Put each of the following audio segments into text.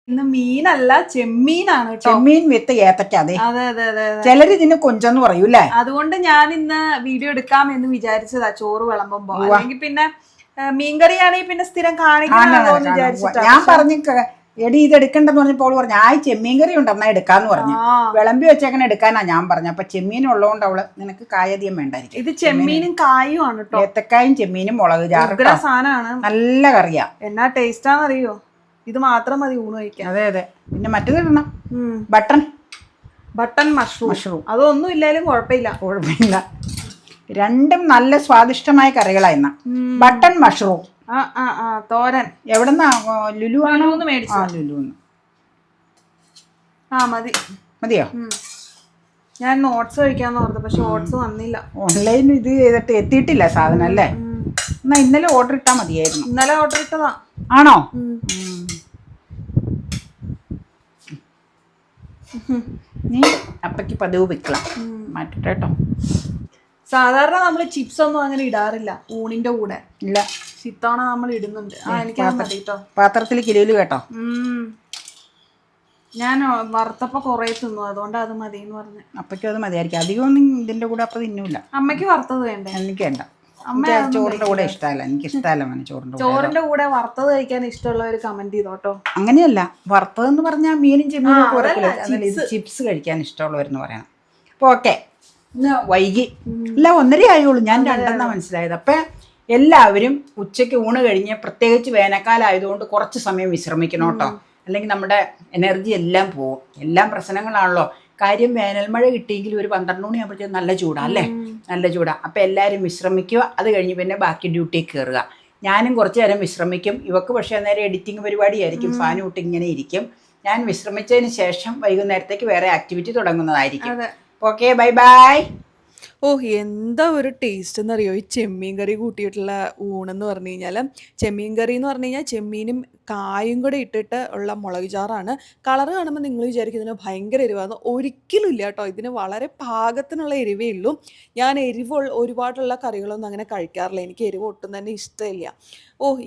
ഇന്ന് മീനല്ല, ചെമ്മീനാണ് കേട്ടോ. ചെമ്മീൻ വിത്ത് ഏത്തക്ക. അതെ അതെ അതെ അതെ. ചിലര് ഇതിന് കൊഞ്ചെന്ന് പറയൂല്ലേ. അതുകൊണ്ട് ഞാൻ ഇന്ന് വീഡിയോ എടുക്കാം എന്ന് വിചാരിച്ചതാ, ചോറ് വിളമ്പുമ്പോ. അല്ലെങ്കിൽ പിന്നെ മീൻകറിയാണെങ്കിൽ പിന്നെ സ്ഥിരം കാണിക്കണോ എന്ന് വിചാരിച്ചിട്ടാ. ഞാൻ പറഞ്ഞു എടി ഇത് എടുക്കണ്ടെന്ന് പറഞ്ഞപ്പോൾ പറഞ്ഞു ചെമ്മീൻ കറി ഉണ്ട് എന്നാ എടുക്കാന്ന് പറഞ്ഞു. വിളമ്പി വെച്ചേക്കണ എടുക്കാനാ ഞാൻ പറഞ്ഞു. അപ്പൊ ചെമ്മീൻ ഉള്ളതുകൊണ്ട് അവള് നിനക്ക് കായധികം വേണ്ടായിരിക്കും. ഇത് ചെമ്മീനും കായും ആണ് കേട്ടോ. ഏത്തക്കായും ചെമ്മീനും മുളക് ചാറ് സാധനമാണ്. നല്ല കറിയാ. എന്നാ ടേസ്റ്റാന്നറിയോ? ഇത് മാത്രം മതി ഊണ് കഴിക്കാൻ. അതെ അതെ. പിന്നെ മറ്റേത് ഇടണം, ബട്ടൺ മഷ്റൂം. അതൊന്നും ഇല്ലാലും കുഴപ്പമില്ല. രണ്ടും നല്ല സ്വാദിഷ്ടമായ കറികളായിരുന്നു. ബട്ടൺ മഷ്റൂം തോരൻ എവിടെന്നാ? ലുലു ആണോ? ലുലുന്ന്. മതിയോ? ഞാൻ ഓട്സ് കഴിക്കാന്ന് ഓർത്തു, പക്ഷെ ഓട്സ് വന്നില്ല. ഓൺലൈൻ ഇത് ചെയ്തിട്ട് എത്തിയിട്ടില്ല സാധനം അല്ലേ? എന്നാ ഇന്നലെ ഓർഡർ ഇട്ടാ മതിയായിരുന്നു. ഇന്നലെ ഓർഡർ ഇട്ടതാ. ആണോ? നീ അപ്പക്ക് പതിവ് വെക്കണം മാറ്റട്ടെ കേട്ടോ. സാധാരണ നമ്മള് ചിപ്സ് ഒന്നും അങ്ങനെ ഇടാറില്ല ഊണിന്റെ കൂടെ. ഇല്ല, ഇത്തവണ നമ്മൾ ഇടുന്നുണ്ട്. എനിക്ക് പാത്രത്തിൽ കിലോയില് കേട്ടോ. ഞാൻ വറുത്തപ്പോ കൊറേ തിന്നു, അതുകൊണ്ട് അത് മതി എന്ന് പറഞ്ഞു. അപ്പയ്ക്കും അത് മതിയായിരിക്കും. അധികം ഒന്നും ഇതിന്റെ കൂടെ അപ്പൊ തിന്നൂല. അമ്മയ്ക്ക് വറുത്തത് വേണ്ടേ? എനിക്ക് വേണ്ട. ചോറിന്റെ കൂടെ ഇഷ്ടമല്ല. എനിക്ക് ഇഷ്ടമല്ല ചോറിന്റെ കൂടെ വറുത്തത് കഴിക്കാൻ ഇഷ്ടമുള്ള ഒരു കമന്റ് ചെയ്തോട്ടോ. അങ്ങനെയല്ല, വറുത്തതെന്ന് പറഞ്ഞാൽ മീനും ചെമ്മീനും ഒക്കെ ചിപ്സ് കഴിക്കാൻ ഇഷ്ടമുള്ളവരെന്ന് പറയണം. അപ്പൊ ഓക്കെ, ഇന്ന് വൈകി അല്ല 1:30 ആയുള്ളൂ. ഞാൻ 2 മനസ്സിലായത്. അപ്പൊ എല്ലാവരും ഉച്ചയ്ക്ക് ഊണ് കഴിഞ്ഞ്, പ്രത്യേകിച്ച് വേനൽക്കാലം ആയതുകൊണ്ട് കുറച്ച് സമയം വിശ്രമിക്കണം കേട്ടോ. അല്ലെങ്കിൽ നമ്മുടെ എനർജി എല്ലാം പോകും. എല്ലാം പ്രശ്നങ്ങളാണല്ലോ. കാര്യം വേനൽ മഴ കിട്ടിയെങ്കിൽ ഒരു 12 മണിയാകുമ്പോഴത്തേക്കും നല്ല ചൂടാ അല്ലേ? നല്ല ചൂടാ. അപ്പം എല്ലാവരും വിശ്രമിക്കുക. അത് കഴിഞ്ഞ് പിന്നെ ബാക്കി ഡ്യൂട്ടിയിൽ കയറുക. ഞാനും കുറച്ച് നേരം വിശ്രമിക്കും. ഇവക്ക് പക്ഷേ അന്നേരം എഡിറ്റിംഗ് പരിപാടിയായിരിക്കും. ഫാൻ ഇട്ട് ഇങ്ങനെ ഇരിക്കും. ഞാൻ വിശ്രമിച്ചതിന് ശേഷം വൈകുന്നേരത്തേക്ക് വേറെ ആക്ടിവിറ്റി തുടങ്ങുന്നതായിരിക്കും. Okay, bye bye. എന്താ ഒരു ടേസ്റ്റ് എന്നറിയോ ഈ ചെമ്മീൻ കറി കൂട്ടിയിട്ടുള്ള ഊണെന്ന് പറഞ്ഞു കഴിഞ്ഞാൽ. ചെമ്മീൻ കറി എന്ന് പറഞ്ഞു കഴിഞ്ഞാൽ ചെമ്മീനും കായും കൂടെ ഇട്ടിട്ട് ഉള്ള മുളക് ചാറാണ്. കളറ് കാണുമ്പോൾ നിങ്ങൾ വിചാരിക്കും ഇതിന് ഭയങ്കര എരിവാന്ന്. ഒരിക്കലും ഇല്ല കേട്ടോ. ഇതിന് വളരെ പാകത്തിനുള്ള എരിവേ ഉള്ളൂ. ഞാൻ എരിവ് ഒരുപാടുള്ള കറികളൊന്നും അങ്ങനെ കഴിക്കാറില്ല. എനിക്ക് എരിവ് ഒട്ടും തന്നെ ഇഷ്ടമില്ല.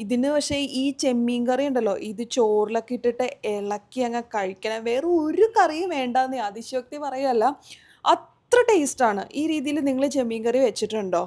ഇതിന് പക്ഷേ ഈ ചെമ്മീൻ കറി ഉണ്ടല്ലോ, ഇത് ചോറിലൊക്കെ ഇട്ടിട്ട് ഇളക്കി അങ്ങ് കഴിക്കണം. വേറെ ഒരു കറിയും വേണ്ടാന്ന് അതിശയോക്തി പറയുകയല്ല, അത്ര ടേസ്റ്റാണ്. ഈ രീതിയിൽ നിങ്ങൾ ചെമ്മീൻ കറി വെച്ചിട്ടുണ്ടോ?